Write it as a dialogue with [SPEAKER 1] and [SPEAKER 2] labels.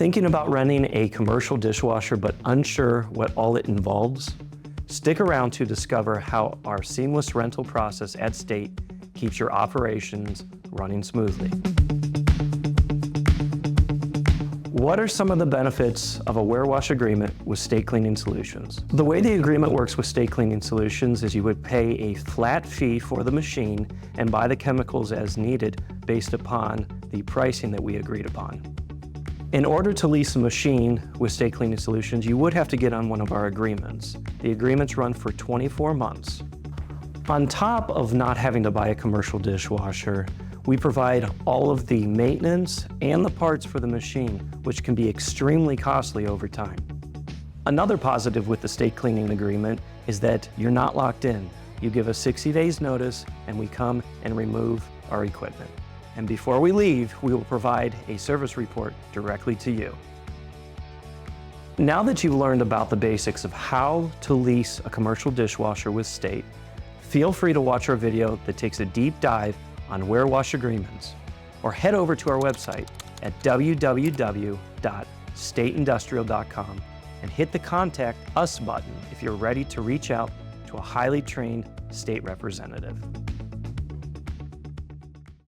[SPEAKER 1] Thinking about renting a commercial dishwasher but unsure what all it involves? Stick around to discover how our seamless rental process at State keeps your operations running smoothly. What are some of the benefits of a Warewash agreement with State Cleaning Solutions? The way the agreement works with State Cleaning Solutions is you would pay a flat fee for the machine and buy the chemicals as needed based upon the pricing that we agreed upon. In order to lease a machine with State Cleaning Solutions, you would have to get on one of our agreements. The agreements run for 24 months. On top of not having to buy a commercial dishwasher, we provide all of the maintenance and the parts for the machine, which can be extremely costly over time. Another positive with the State Cleaning agreement is that you're not locked in. You give us 60 days notice and we come and remove our equipment. And before we leave, we will provide a service report directly to you. Now that you've learned about the basics of how to lease a commercial dishwasher with State, feel free to watch our video that takes a deep dive on Warewash agreements, or head over to our website at www.stateindustrial.com and hit the Contact Us button if you're ready to reach out to a highly trained State representative.